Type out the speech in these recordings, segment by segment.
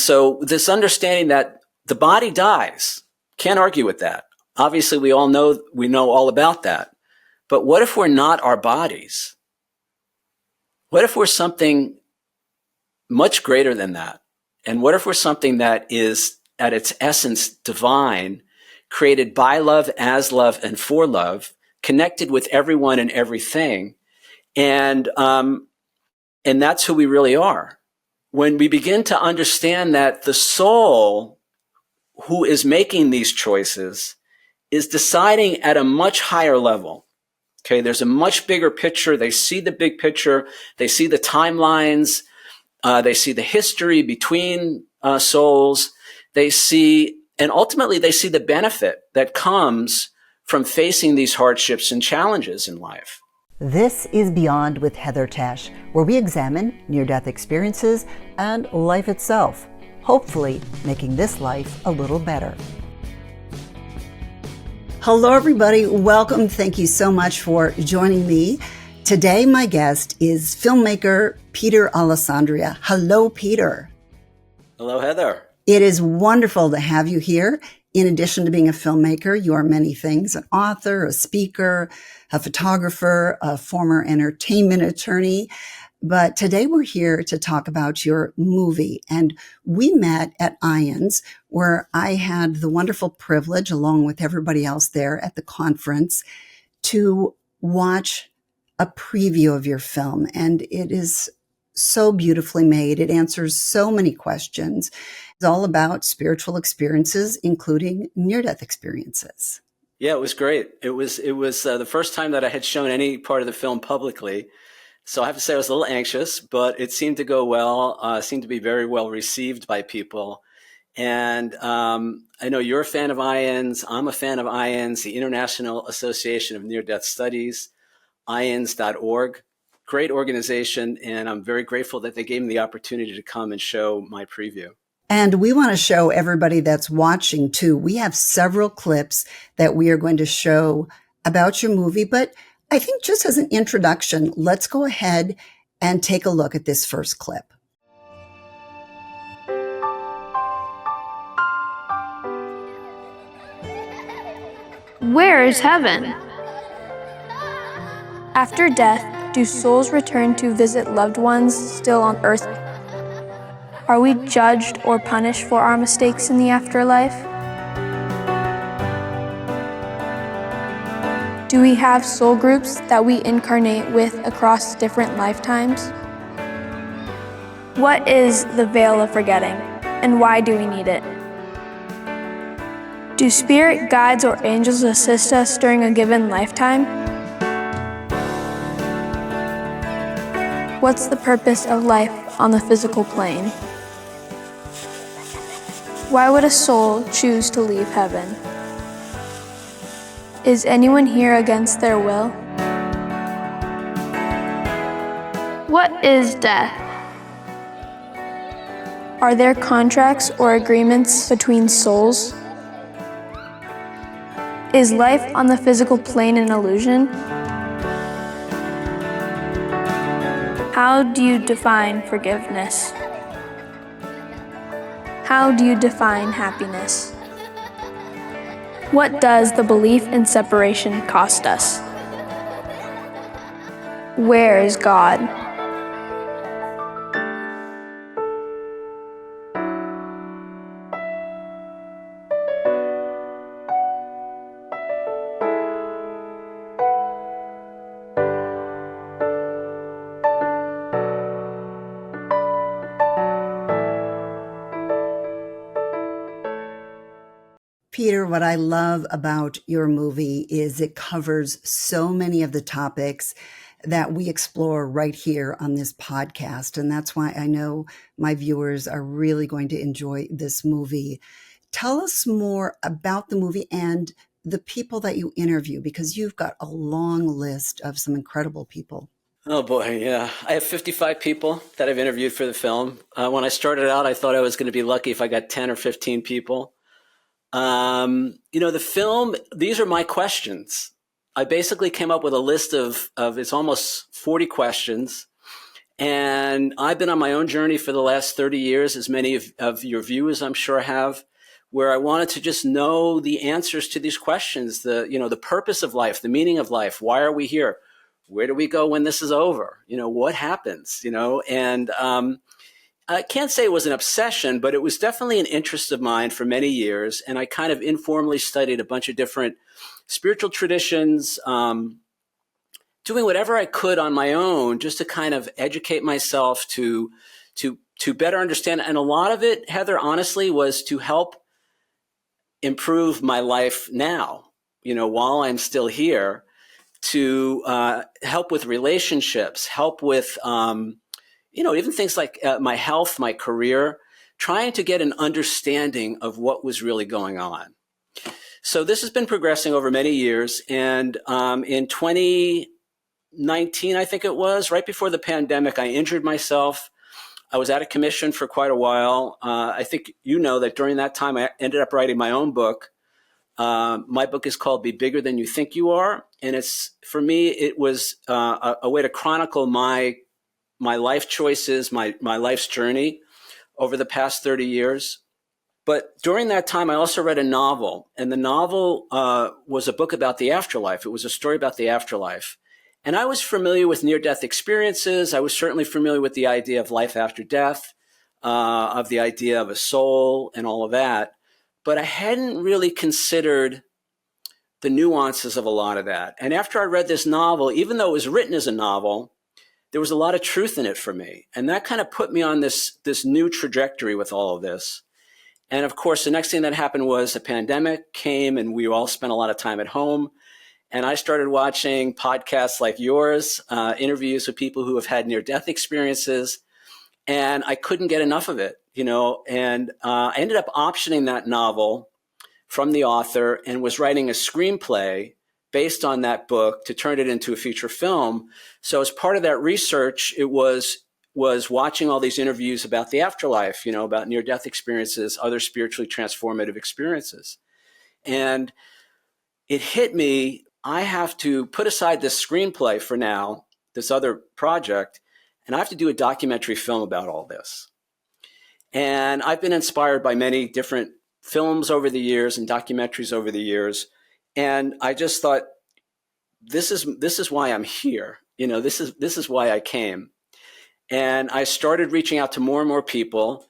So this understanding that the body dies, can't argue with that. Obviously, we know all about that. But what if we're not our bodies? What if we're something much greater than that? And what if we're something that is at its essence divine, created by love, as love, and for love, connected with everyone and everything? And that's who we really are. When we begin to understand that the soul who is making these choices is deciding at a much higher level. Okay, there's a much bigger picture. They see the big picture. They see the timelines. They see the history between souls. And ultimately they see the benefit that comes from facing these hardships and challenges in life. This is Beyond with Heather Tesch, where we examine near-death experiences and life itself, hopefully making this life a little better. Hello, everybody. Welcome. Thank you so much for joining me. Today, my guest is filmmaker Peter Alessandria. Hello, Peter. Hello, Heather. It is wonderful to have you here. In addition to being a filmmaker, you are many things: an author, a speaker, a photographer, a former entertainment attorney. But today we're here to talk about your movie. And we met at IONS, where I had the wonderful privilege, along with everybody else there at the conference, to watch a preview of your film. And it is so beautifully made. It answers so many questions. It's all about spiritual experiences, including near-death experiences. Yeah, it was great. It was the first time that I had shown any part of the film publicly. So I have to say I was a little anxious, but it seemed to go well, seemed to be very well received by people. And I know you're a fan of IONS. I'm a fan of IONS, the International Association of Near-Death Studies, ions.org. Great organization, and I'm very grateful that they gave me the opportunity to come and show my preview. And we want to show everybody that's watching too. We have several clips that we are going to show about your movie, but I think just as an introduction, let's go ahead and take a look at this first clip. Where is heaven? After death, do souls return to visit loved ones still on earth? Are we judged or punished for our mistakes in the afterlife? Do we have soul groups that we incarnate with across different lifetimes? What is the veil of forgetting, and why do we need it? Do spirit guides or angels assist us during a given lifetime? What's the purpose of life on the physical plane? Why would a soul choose to leave heaven? Is anyone here against their will? What is death? Are there contracts or agreements between souls? Is life on the physical plane an illusion? How do you define forgiveness? How do you define happiness? What does the belief in separation cost us? Where is God? Peter, what I love about your movie is it covers so many of the topics that we explore right here on this podcast. And that's why I know my viewers are really going to enjoy this movie. Tell us more about the movie and the people that you interview, because you've got a long list of some incredible people. Oh boy, yeah. I have 55 people that I've interviewed for the film. When I started out, I thought I was going to be lucky if I got 10 or 15 people. The film, these are my questions. I basically came up with a list of it's almost 40 questions. And I've been on my own journey for the last 30 years, as many of your viewers, I'm sure, have, where I wanted to just know the answers to these questions, the purpose of life, the meaning of life. Why are we here? Where do we go when this is over? What happens? And I can't say it was an obsession, but it was definitely an interest of mine for many years. And I kind of informally studied a bunch of different spiritual traditions, doing whatever I could on my own just to kind of educate myself to better understand. And a lot of it, Heather, honestly, was to help improve my life now, while I'm still here, to help with relationships, help with, even things like my health, my career, trying to get an understanding of what was really going on. So this has been progressing over many years. And in 2019, I think it was, right before the pandemic, I injured myself. I was out of commission for quite a while. I think that during that time, I ended up writing my own book. My book is called Be Bigger Than You Think You Are. And for me, it was a way to chronicle my life choices, my life's journey over the past 30 years. But during that time, I also read a novel. And the novel was a book about the afterlife. It was a story about the afterlife. And I was familiar with near-death experiences. I was certainly familiar with the idea of life after death, of the idea of a soul and all of that. But I hadn't really considered the nuances of a lot of that. And after I read this novel, even though it was written as a novel, there was a lot of truth in it for me. And that kind of put me on this new trajectory with all of this. And of course, the next thing that happened was a pandemic came and we all spent a lot of time at home. And I started watching podcasts like yours, interviews with people who have had near-death experiences. And I couldn't get enough of it, and I ended up optioning that novel from the author and was writing a screenplay based on that book to turn it into a feature film. So as part of that research, it was watching all these interviews about the afterlife, about near-death experiences, other spiritually transformative experiences. And it hit me, I have to put aside this screenplay for now, this other project, and I have to do a documentary film about all this. And I've been inspired by many different films over the years and documentaries over the years. And I just thought, this is why I'm here. This is why I came. And I started reaching out to more and more people,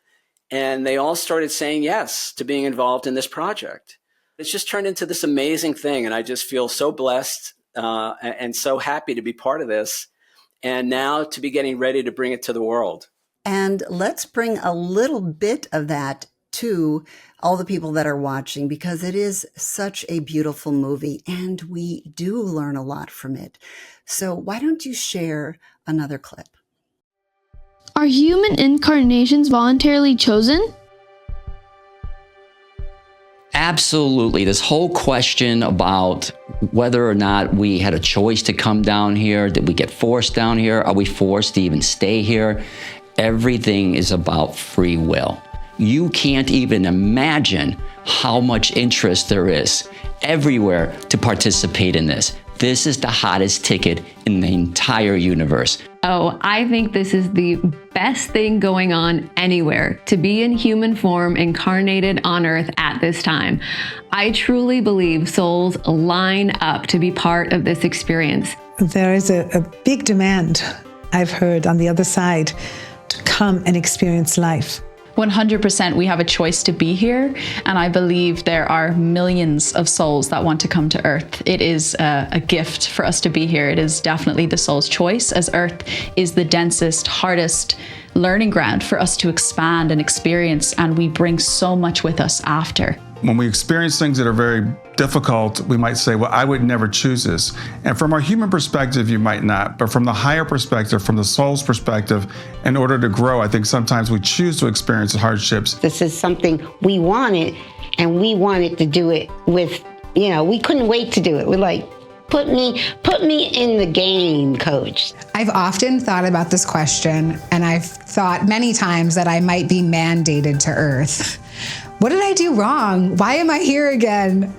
and they all started saying yes to being involved in this project. It's just turned into this amazing thing. And I just feel so blessed and so happy to be part of this. And now to be getting ready to bring it to the world. And let's bring a little bit of that to all the people that are watching, because it is such a beautiful movie and we do learn a lot from it. So why don't you share another clip? Are human incarnations voluntarily chosen? Absolutely. This whole question about whether or not we had a choice to come down here, did we get forced down here? Are we forced to even stay here? Everything is about free will. You can't even imagine how much interest there is everywhere to participate in this. This is the hottest ticket in the entire universe. Oh, I think this is the best thing going on anywhere, to be in human form incarnated on Earth at this time. I truly believe souls line up to be part of this experience. There is a big demand, I've heard, on the other side to come and experience life. 100% we have a choice to be here, and I believe there are millions of souls that want to come to Earth. It is a gift for us to be here. It is definitely the soul's choice, as Earth is the densest, hardest learning ground for us to expand and experience, and we bring so much with us after. When we experience things that are very difficult, we might say, well, I would never choose this. And from our human perspective, you might not. But from the higher perspective, from the soul's perspective, in order to grow, I think sometimes we choose to experience hardships. This is something we wanted, and we wanted to do it with, we couldn't wait to do it. We're like, put me in the game, coach. I've often thought about this question, and I've thought many times that I might be mandated to Earth. What did I do wrong? Why am I here again?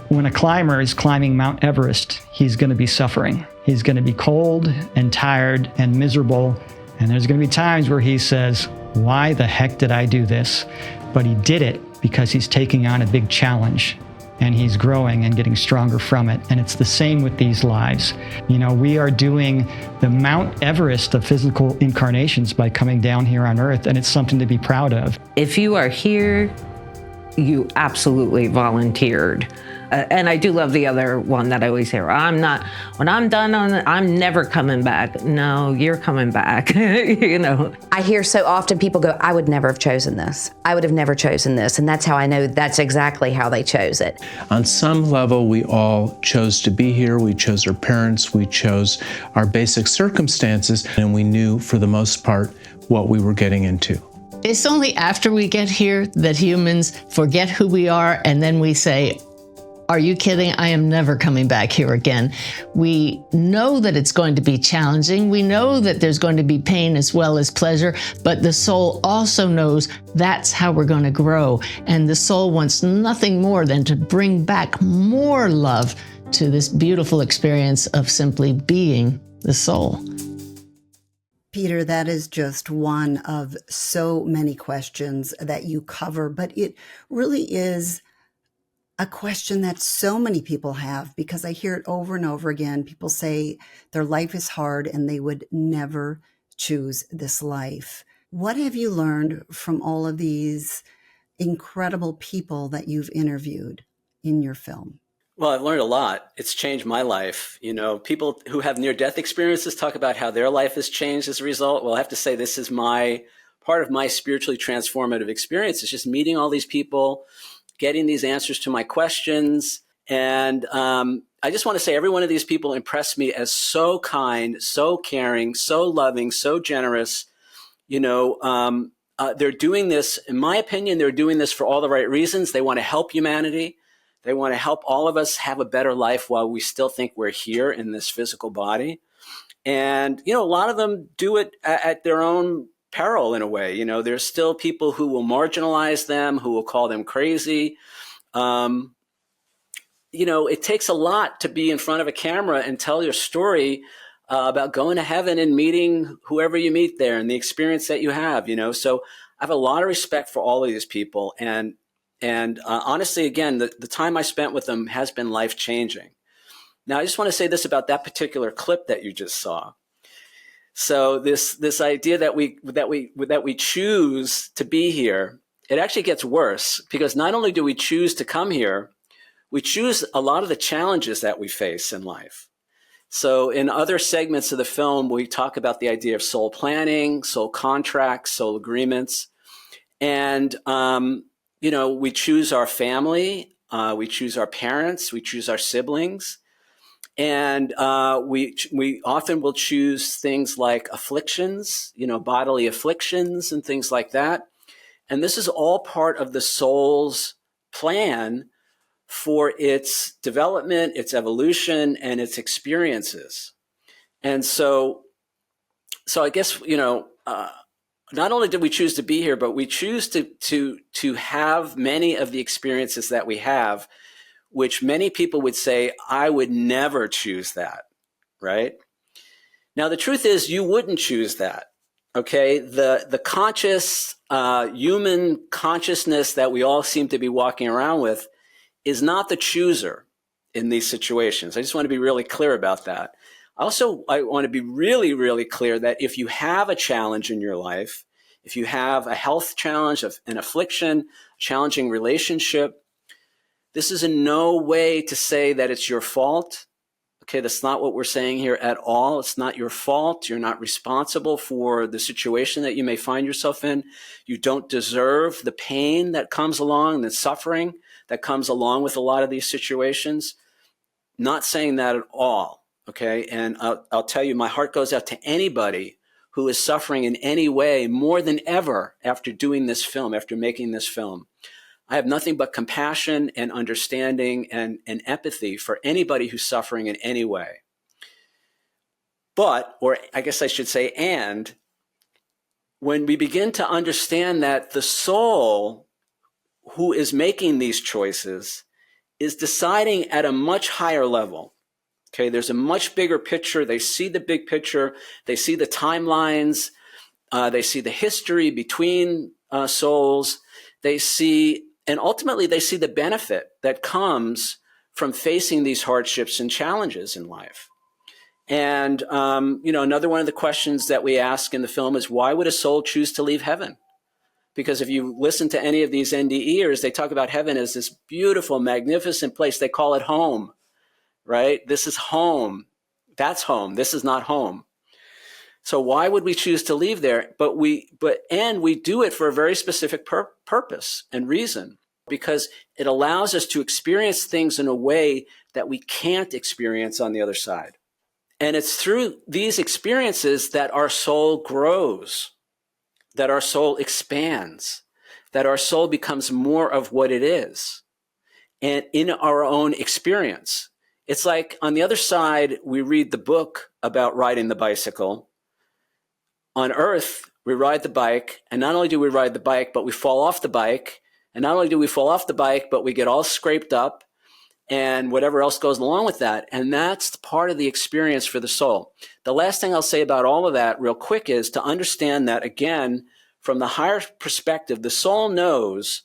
When a climber is climbing Mount Everest, he's going to be suffering. He's going to be cold and tired and miserable. And there's going to be times where he says, why the heck did I do this? But he did it because he's taking on a big challenge and he's growing and getting stronger from it. And it's the same with these lives. You know, we are doing the Mount Everest of physical incarnations by coming down here on Earth, and it's something to be proud of. If you are here, you absolutely volunteered. And I do love the other one that I always hear, when I'm done on it, I'm never coming back. No, you're coming back, you know. I hear so often people go, I would never have chosen this. I would have never chosen this. And that's how I know that's exactly how they chose it. On some level, we all chose to be here. We chose our parents. We chose our basic circumstances. And we knew, for the most part, what we were getting into. It's only after we get here that humans forget who we are, and then we say, are you kidding? I am never coming back here again. We know that it's going to be challenging. We know that there's going to be pain as well as pleasure, but the soul also knows that's how we're going to grow. And the soul wants nothing more than to bring back more love to this beautiful experience of simply being the soul. Peter, that is just one of so many questions that you cover, but it really is a question that so many people have, because I hear it over and over again. People say their life is hard and they would never choose this life. What have you learned from all of these incredible people that you've interviewed in your film? Well, I've learned a lot. It's changed my life. You know, people who have near-death experiences talk about how their life has changed as a result. Well, I have to say this is part of my spiritually transformative experience. It's just meeting all these people, getting these answers to my questions. And I just want to say every one of these people impressed me as so kind, so caring, so loving, so generous. You know, they're doing this, in my opinion, they're doing this for all the right reasons. They want to help humanity. They want to help all of us have a better life while we still think we're here in this physical body. And, you know, a lot of them do it at their own peril in a way. You know, there's still people who will marginalize them, who will call them crazy. You know, it takes a lot to be in front of a camera and tell your story about going to heaven and meeting whoever you meet there and the experience that you have, you know. So I have a lot of respect for all of these people. And honestly, again, the time I spent with them has been life-changing. Now, I just want to say this about that particular clip that you just saw. So this idea that we choose to be here, it actually gets worse, because not only do we choose to come here, we choose a lot of the challenges that we face in life. So in other segments of the film, we talk about the idea of soul planning, soul contracts, soul agreements, and you know, we choose our family, we choose our parents, we choose our siblings, and we often will choose things like afflictions, you know, bodily afflictions and things like that. And this is all part of the soul's plan for its development, its evolution, and its experiences. And so I guess, you know, not only did we choose to be here, but we choose to have many of the experiences that we have, which many people would say, I would never choose that, right? Now, the truth is you wouldn't choose that, okay? The conscious human consciousness that we all seem to be walking around with is not the chooser in these situations. I just want to be really clear about that. Also, I want to be really, really clear that if you have a challenge in your life, if you have a health challenge, an affliction, challenging relationship, this is in no way to say that it's your fault. Okay, that's not what we're saying here at all. It's not your fault. You're not responsible for the situation that you may find yourself in. You don't deserve the pain that comes along, the suffering that comes along with a lot of these situations. Not saying that at all. Okay, and I'll tell you, my heart goes out to anybody who is suffering in any way more than ever after doing this film, after making this film. I have nothing but compassion and understanding and empathy for anybody who's suffering in any way. But, or I guess I should say, and when we begin to understand that the soul who is making these choices is deciding at a much higher level, Okay, there's a much bigger picture. They see the big picture. They see the timelines. They see the history between souls. They see, and ultimately they see the benefit that comes from facing these hardships and challenges in life. And, another one of the questions that we ask in the film is, why would a soul choose to leave heaven? Because if you listen to any of these NDEs, they talk about heaven as this beautiful, magnificent place. They call it home, right? This is home. That's home. This is not home. So why would we choose to leave there? And we do it for a very specific purpose and reason, because it allows us to experience things in a way that we can't experience on the other side. And it's through these experiences that our soul grows, that our soul expands, that our soul becomes more of what it is. And in our own experience, it's like on the other side, we read the book about riding the bicycle. On Earth, we ride the bike, and not only do we ride the bike, but we fall off the bike. And not only do we fall off the bike, but we get all scraped up and whatever else goes along with that. And that's part of the experience for the soul. The last thing I'll say about all of that real quick is to understand that, again, from the higher perspective, the soul knows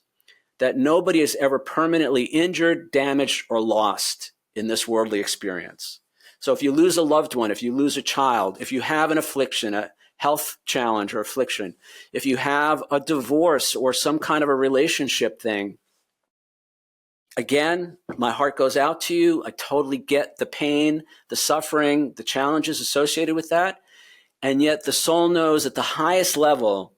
that nobody is ever permanently injured, damaged, or lost in this worldly experience. So if you lose a loved one, if you lose a child, if you have an affliction, a health challenge or affliction, if you have a divorce or some kind of a relationship thing, again, my heart goes out to you. I totally get the pain, the suffering, the challenges associated with that. And yet the soul knows at the highest level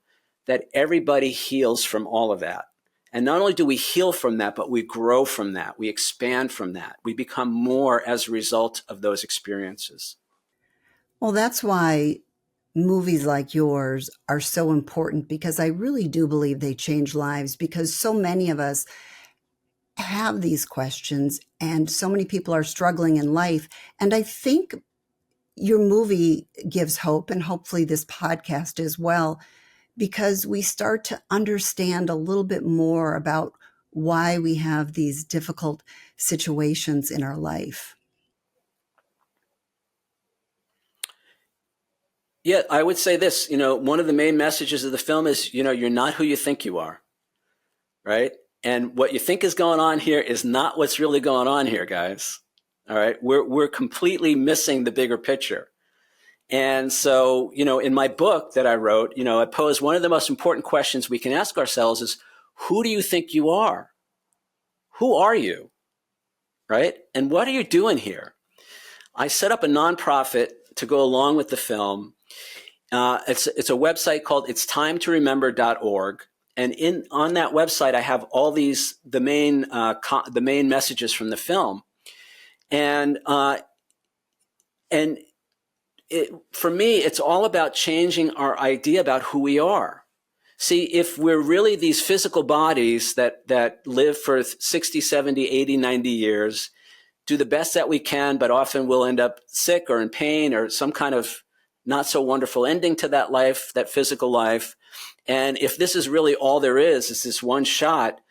that everybody heals from all of that. And not only do we heal from that, but we grow from that. We expand from that. We become more as a result of those experiences. Well, that's why movies like yours are so important, because I really do believe they change lives, because so many of us have these questions and so many people are struggling in life. And I think your movie gives hope, and hopefully this podcast as well, because we start to understand a little bit more about why we have these difficult situations in our life. Yeah, I would say this, one of the main messages of the film is, you're not who you think you are, right? And what you think is going on here is not what's really going on here, guys. All right. We're completely missing the bigger picture. And so, in my book that I wrote, I pose one of the most important questions we can ask ourselves is, who do you think you are? Who are you? Right? And what are you doing here? I set up a nonprofit to go along with the film. It's a website called itsTimeToRemember.org. And on that website, I have all the main messages from the film. And for me, it's all about changing our idea about who we are. See, if we're really these physical bodies that live for 60, 70, 80, 90 years, do the best that we can, but often we'll end up sick or in pain or some kind of not so wonderful ending to that life, that physical life. And if this is really all there is this one shot,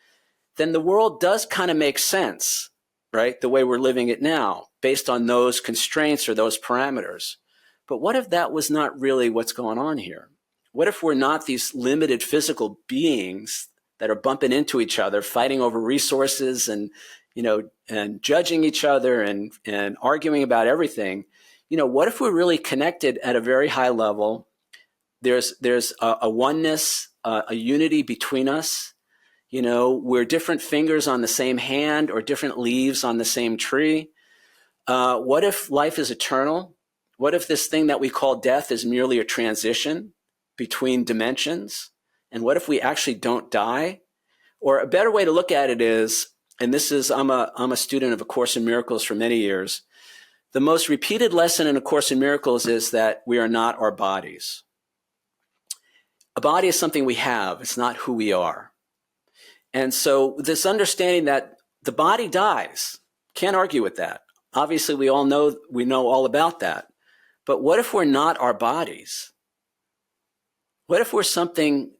then the world does kind of make sense, right? The way we're living it now, based on those constraints or those parameters. But what if that was not really what's going on here? What if we're not these limited physical beings that are bumping into each other, fighting over resources and judging each other and arguing about everything? What if we're really connected at a very high level? There's a oneness, a unity between us. We're different fingers on the same hand or different leaves on the same tree. What if life is eternal? What if this thing that we call death is merely a transition between dimensions? And what if we actually don't die? Or a better way to look at it is, and this is, I'm a student of A Course in Miracles for many years. The most repeated lesson in A Course in Miracles is that we are not our bodies. A body is something we have. It's not who we are. And so this understanding that the body dies, can't argue with that. Obviously, we know all about that. But what if we're not our bodies? What if we're something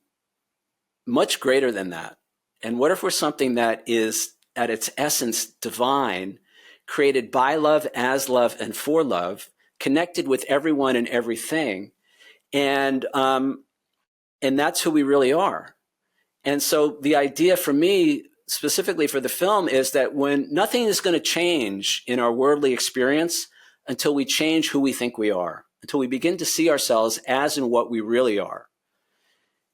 much greater than that? And what if we're something that is at its essence divine, created by love, as love, and for love, connected with everyone and everything. And that's who we really are. And so the idea for me, specifically for the film, is that when nothing is going to change in our worldly experience until we change who we think we are, until we begin to see ourselves as and what we really are.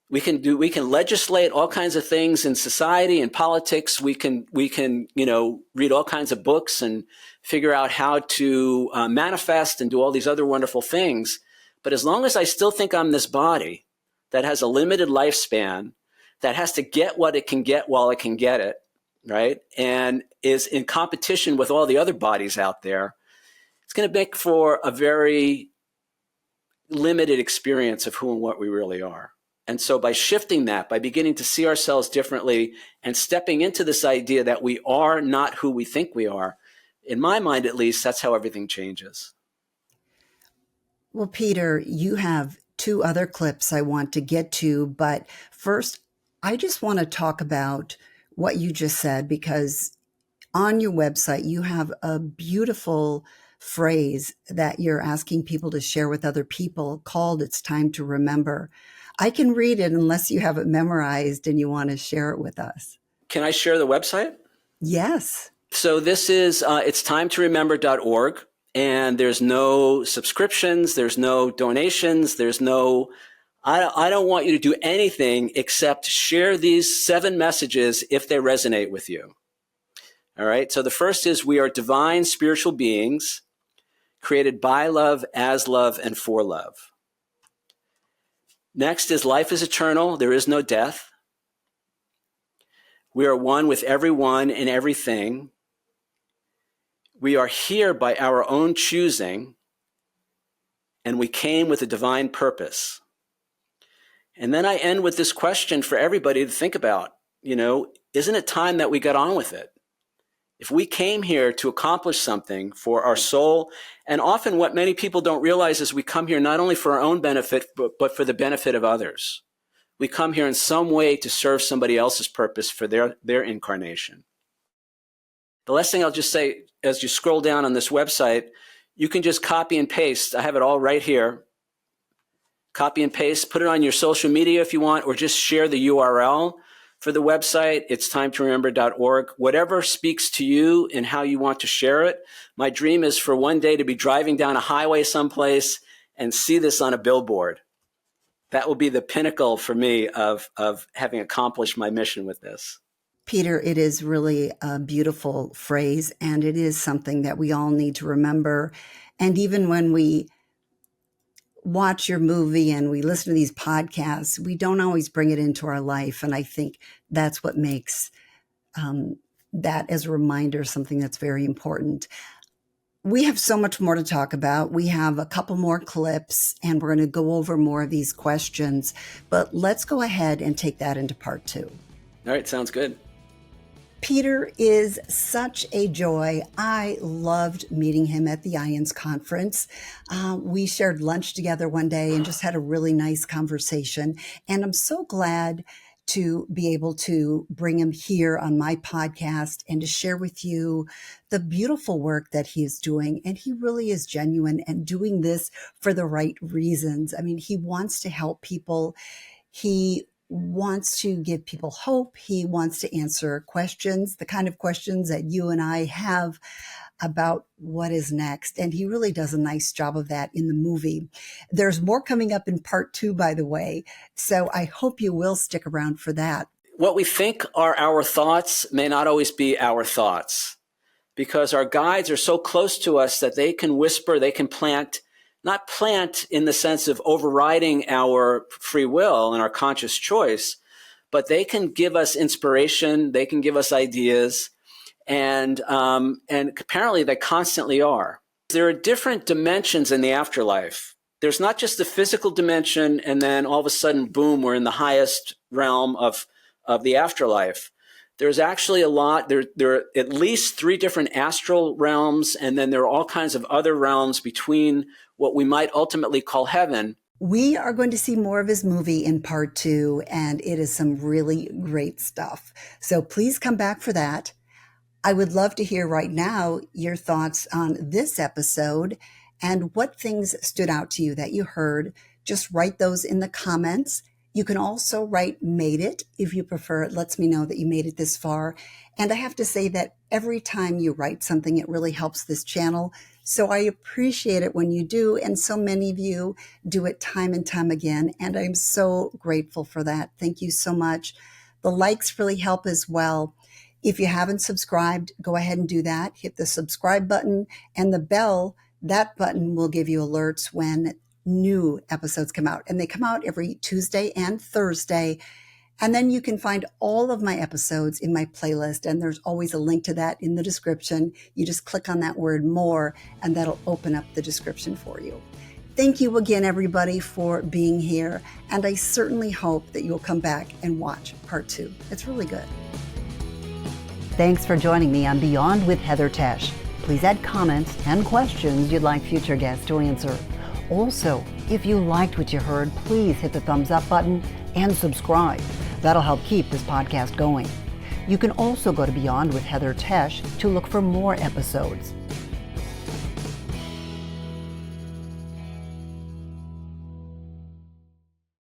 We can legislate all kinds of things in society and politics. We can, read all kinds of books and figure out how to manifest and do all these other wonderful things. But as long as I still think I'm this body that has a limited lifespan, that has to get what it can get while it can get it, right? And is in competition with all the other bodies out there, it's going to make for a very limited experience of who and what we really are. And so by shifting that, by beginning to see ourselves differently and stepping into this idea that we are not who we think we are, in my mind at least, that's how everything changes. Well, Peter, you have 2 other clips I want to get to, but first, I just want to talk about what you just said, because on your website, you have a beautiful phrase that you're asking people to share with other people called "It's Time to Remember." I can read it unless you have it memorized and you want to share it with us. Can I share the website? Yes. So this is it's timetoremember.org, and there's no subscriptions, there's no donations, there's no I don't want you to do anything except share these 7 messages if they resonate with you. All right. So the first is we are divine spiritual beings created by love, as love, and for love. Next is life is eternal. There is no death. We are one with everyone and everything. We are here by our own choosing, and we came with a divine purpose. And then I end with this question for everybody to think about, isn't it time that we got on with it? If we came here to accomplish something for our soul, and often what many people don't realize is we come here not only for our own benefit, but for the benefit of others. We come here in some way to serve somebody else's purpose for their incarnation. The last thing I'll just say, as you scroll down on this website, you can just copy and paste. I have it all right here. Copy and paste, put it on your social media if you want, or just share the URL for the website. It's timetoremember.org. Whatever speaks to you and how you want to share it. My dream is for one day to be driving down a highway someplace and see this on a billboard. That will be the pinnacle for me of having accomplished my mission with this. Peter, it is really a beautiful phrase, and it is something that we all need to remember. And even when we watch your movie and we listen to these podcasts, we don't always bring it into our life. And I think that's what makes that as a reminder, something that's very important. We have so much more to talk about. We have a couple more clips and we're going to go over more of these questions, but let's go ahead and take that into part 2. All right. Sounds good. Peter is such a joy. I loved meeting him at the IONS conference. We shared lunch together one day and just had a really nice conversation. And I'm so glad to be able to bring him here on my podcast and to share with you the beautiful work that he is doing. And he really is genuine and doing this for the right reasons. I mean, he wants to help people. He wants to give people hope. He wants to answer questions, the kind of questions that you and I have about what is next. And he really does a nice job of that in the movie. There's more coming up in part 2, by the way. So I hope you will stick around for that. What we think are our thoughts may not always be our thoughts, because our guides are so close to us that they can whisper, they can plant, not plant in the sense of overriding our free will and our conscious choice, but they can give us inspiration. They can give us ideas. And apparently they constantly are. There are different dimensions in the afterlife. There's not just the physical dimension and then all of a sudden, boom, we're in the highest realm of the afterlife. There's actually a lot. There are at least 3 different astral realms, and then there are all kinds of other realms between what we might ultimately call heaven. We are going to see more of his movie in part 2, and it is some really great stuff. So please come back for that. I would love to hear right now your thoughts on this episode and what things stood out to you that you heard. Just write those in the comments. You can also write "made it" if you prefer. It lets me know that you made it this far. And I have to say that every time you write something, it really helps this channel. So I appreciate it when you do. And so many of you do it time and time again. And I'm so grateful for that. Thank you so much. The likes really help as well. If you haven't subscribed, go ahead and do that. Hit the subscribe button and the bell. That button will give you alerts when new episodes come out. And they come out every Tuesday and Thursday. And then you can find all of my episodes in my playlist. And there's always a link to that in the description. You just click on that word "more" and that'll open up the description for you. Thank you again, everybody, for being here. And I certainly hope that you'll come back and watch part 2. It's really good. Thanks for joining me on Beyond with Heather Tesch. Please add comments and questions you'd like future guests to answer. Also, if you liked what you heard, please hit the thumbs up button and subscribe. That'll help keep this podcast going. You can also go to Beyond with Heather Tesch to look for more episodes.